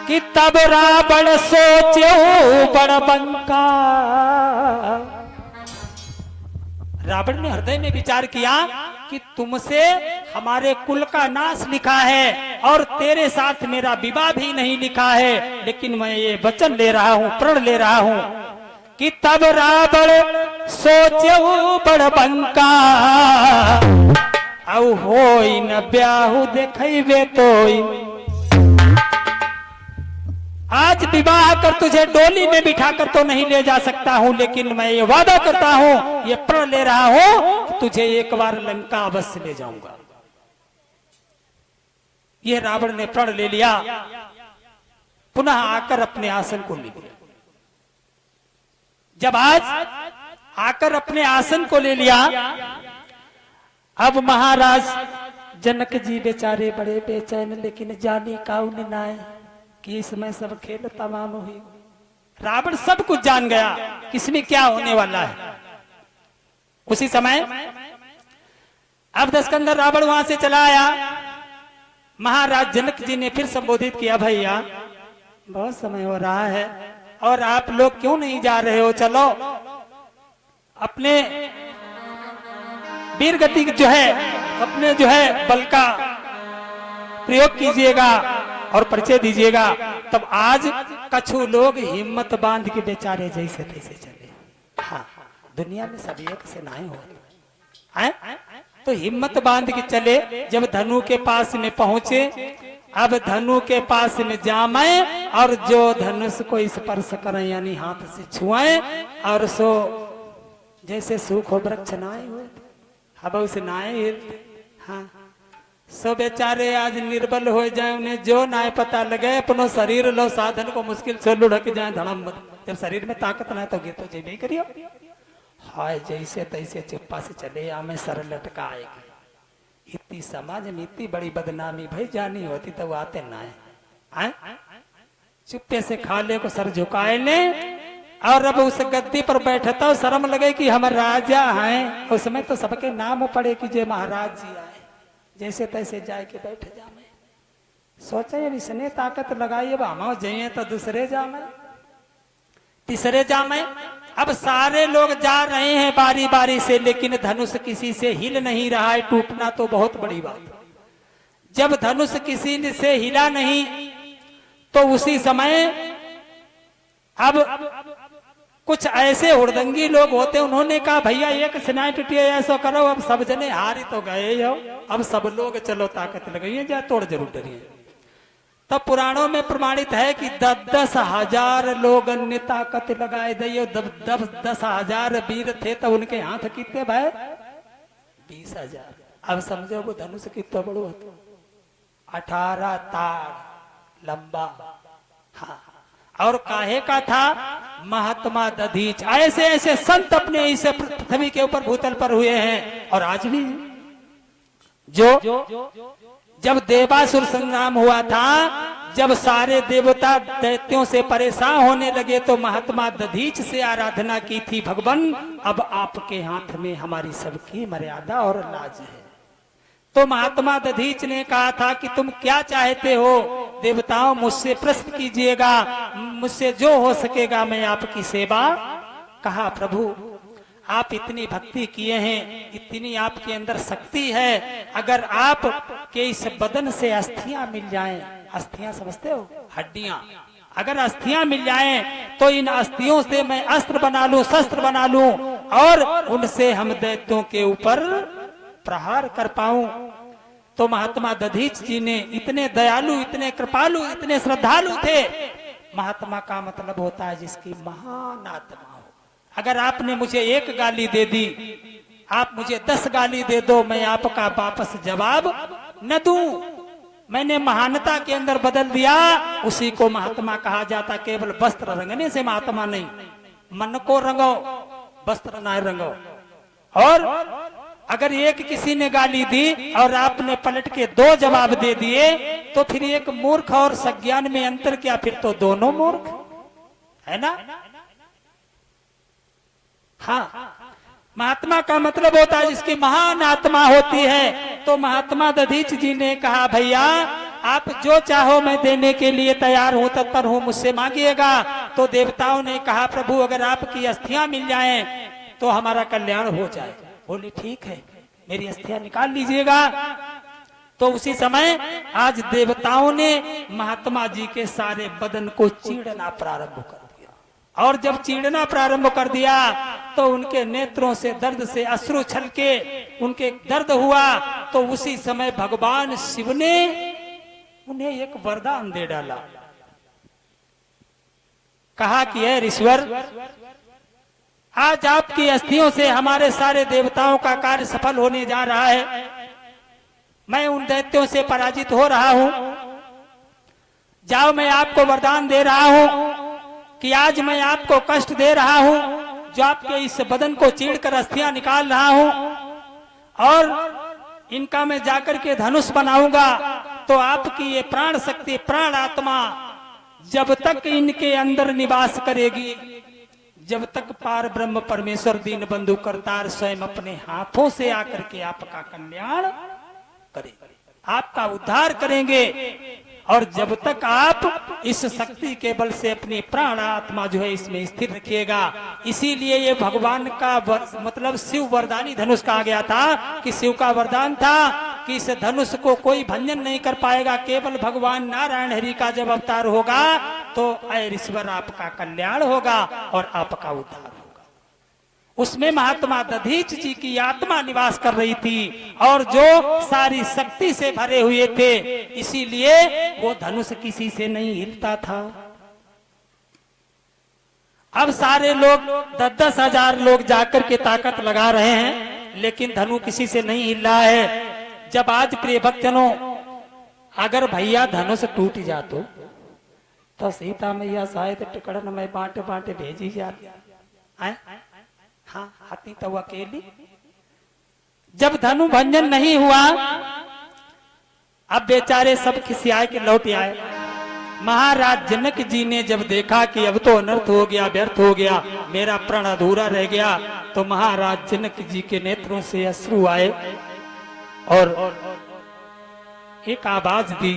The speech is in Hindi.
कि तब रावण सोचे बड़ बंका। रावण ने हृदय में विचार किया कि तुमसे हमारे कुल का नाश लिखा है और तेरे साथ मेरा विवाह भी नहीं लिखा है, लेकिन मैं ये वचन ले रहा हूं, प्रण ले रहा हूं कि तब रावण सोचे बड़ बंका। औ होई न ब्याहु देखैबे तोई। आज विवाह कर तुझे डोली में बिठाकर तो नहीं ले जा सकता हूं, लेकिन मैं ये वादा करता हूं, ये प्रण ले रहा हूं कि तुझे एक बार लंका अवश्य ले जाऊंगा। ये रावण ने प्रण ले लिया, पुनः आकर अपने आसन को ले लिया। जब आज आकर अपने आसन को ले लिया, अब महाराज जनक जी बेचारे बड़े बेचैन, लेकिन जानी काउन नाय कि इसमें सब खेल तमाम हुई। रावण सब कुछ जान गया किसमें क्या होने वाला है। उसी समय अब दशकंधर रावण वहां से चला आया। महाराज जनक जी ने फिर संबोधित किया, भैया बहुत समय हो रहा है और आप लोग क्यों नहीं जा रहे हो, चलो अपने वीर गति जो है, अपने जो है बल का प्रयोग कीजिएगा और परिचय दीजिएगा। तब आज कछु लोग हिम्मत बांध के बेचारे जैसे तैसे चले। हाँ, दुनिया में सब एक से नहीं होता, तो हिम्मत बांध के चले। जब धनु के पास में पहुंचे, अब धनु के पास में जामे और जो धनुष को स्पर्श करें यानी हाथ से छुआए, और सो जैसे सूखो वृक्ष नाए हुए हवा उसे नाए हिलते। हाँ, सो बेचारे आज निर्बल हो जाए, उन्हें जो नाय पता लगे अपनो शरीर लो साधन को मुश्किल से लुढ़क जाए धड़म। जब शरीर में ताकत ना तो गे तो जे नहीं करियो। हाय जैसे तैसे चुप्पा से चले आमे सर लटका आएगी। इतनी समाज में इतनी बड़ी बदनामी भाई जानी होती तो आते ना है। चुप्पे से खाले को सर झुकाए ले, और अब उस गद्दी पर बैठता शर्म लगे कि हम राजा हैं। उसमें तो सबके नाम पड़े कि जे महाराज जी आए, जैसे तैसे जाए के बैठ जामे। सोचे इसने ताकत लगाई, अब हम जाइए तो दूसरे जामे, तीसरे जामे। अब सारे लोग जा रहे हैं बारी बारी से, लेकिन धनुष किसी से हिल नहीं रहा है। टूटना तो बहुत बड़ी बात। जब धनुष किसी से हिला नहीं तो उसी समय अब कुछ ऐसे हुड़दंगी लोग होते, उन्होंने कहा भैया एक सिनाई टूटिए ऐसा करो। अब सब जने हारी तो गए हो, अब सब लोग चलो ताकत लगाइए, जा तोड़ जरूर डरिए। तब पुराणों में प्रमाणित है कि 10,000 लोग ने ताकत लगाए दिए। 10,000 वीर थे तो उनके हाथ कितने भाई 20,000। अब समझो वो धनुष कितना बड़ो होता, 18 ताड़ लंबा। हाँ, और काहे का था, महात्मा दधीच। ऐसे ऐसे संत अपने इस पृथ्वी के ऊपर भूतल पर हुए हैं और आज भी। जो जब देवासुर संग्राम हुआ था, जब सारे देवता दैत्यों से परेशान होने लगे, तो महात्मा दधीच से आराधना की थी, भगवान अब आपके हाथ में हमारी सबकी मर्यादा और लाज है। तो महात्मा दधीच ने कहा था कि तुम क्या चाहते हो देवताओं, मुझसे प्रश्न कीजिएगा, मुझसे जो हो सकेगा मैं आपकी सेवा। कहा प्रभु आप इतनी भक्ति किए हैं, इतनी आपके अंदर शक्ति है, अगर आप के इस बदन से अस्थियां मिल जाएं, अस्थियां समझते हो हड्डियां, अगर अस्थियां मिल जाएं तो इन अस्थियों से मैं अस्त्र बना लूं, शस्त्र बना लूं और उनसे हम दैत्यों के ऊपर प्रहार कर पाऊं। तो महात्मा दधीच जी ने, इतने दयालु, इतने कृपालु, इतने श्रद्धालु थे। महात्मा का मतलब होता है जिसकी महान आत्मा हो। अगर आपने मुझे एक गाली दे दी, आप मुझे 10 गाली दे दो, मैं आपका वापस जवाब न दूं। मैंने महानता के अंदर बदल दिया, उसी को महात्मा कहा जाता। केवल वस्त्र रंगने से महात्मा नहीं, मन को रंगो, वस्त्र ना रंगो। और अगर एक किसी ने गाली दी और आपने पलट के 2 जवाब दे दिए, तो फिर एक मूर्ख और सज्ञान में अंतर क्या, फिर तो दोनों मूर्ख है ना। हाँ, महात्मा का मतलब होता है जिसकी महान आत्मा होती है। तो महात्मा दधीच जी ने कहा भैया आप जो चाहो मैं देने के लिए तैयार हूं, तत्पर हूं, मुझसे मांगिएगा। तो देवताओं ने कहा प्रभु अगर आपकी अस्थियां मिल जाएं तो हमारा कल्याण हो जाए। बोले ठीक है, मेरी अस्थियां निकाल लीजिएगा। तो उसी समय आज देवताओं ने महात्मा जी के सारे बदन को चीरना प्रारंभ कर दिया, और जब चीरना प्रारंभ कर दिया तो उनके नेत्रों से दर्द से अश्रु छलके, उनके दर्द हुआ। तो उसी समय भगवान शिव ने उन्हें एक वरदान दे डाला। कहा कि हे ऋषिवर, आज आपकी अस्थियों से हमारे सारे देवताओं का कार्य सफल होने जा रहा है। मैं उन दैत्यों से पराजित हो रहा हूं। जाओ, मैं आपको वरदान दे रहा हूं कि आज मैं आपको कष्ट दे रहा हूं, जो आपके इस बदन को चीरकर अस्थियां निकाल रहा हूं, और इनका मैं जाकर के धनुष बनाऊंगा। तो आपकी ये प्राण शक्ति, प्राण आत्मा जब तक इनके अंदर निवास करेगी, जब तक पार ब्रह्म परमेश्वर दीन बंधु करतार स्वयं अपने हाथों से आकर के आपका कल्याण करेंगे, आपका उद्धार करेंगे। और जब तक आप इस शक्ति के बल से अपनी प्राण आत्मा जो है इसमें स्थिर रखिएगा। इसीलिए ये भगवान का मतलब शिव वरदानी धनुष कहा गया था कि शिव का वरदान था कि इस धनुष को कोई भंजन नहीं कर पाएगा। केवल भगवान नारायण हरि का जब अवतार होगा तो ऐ ऋषिवर आपका कल्याण होगा और आपका उद्धार होगा। उसमें महात्मा दधीच जी की आत्मा निवास कर रही थी और जो सारी शक्ति से भरे हुए थे, इसीलिए वो धनुष किसी से नहीं हिलता था। अब सारे लोग 10-10 हजार लोग जाकर के ताकत लगा रहे हैं, लेकिन धनु किसी से नहीं हिल रहा है। जब आज प्रिय भक्तजनों, अगर भैया धनुष टूट जातो तो सीता मैया शायद टुकड़न में बांटे बांटे भेजी जाती। हाँ, हाथी तो अकेली। जब धनु भंजन नहीं हुआ, अब बेचारे सब खिसियाए के लौट आए। महाराज जनक जी ने जब देखा कि अब तो अनर्थ हो गया, व्यर्थ हो गया, मेरा प्रण अधूरा रह गया, तो महाराज जनक जी के नेत्रों से अश्रु आए और एक आवाज दी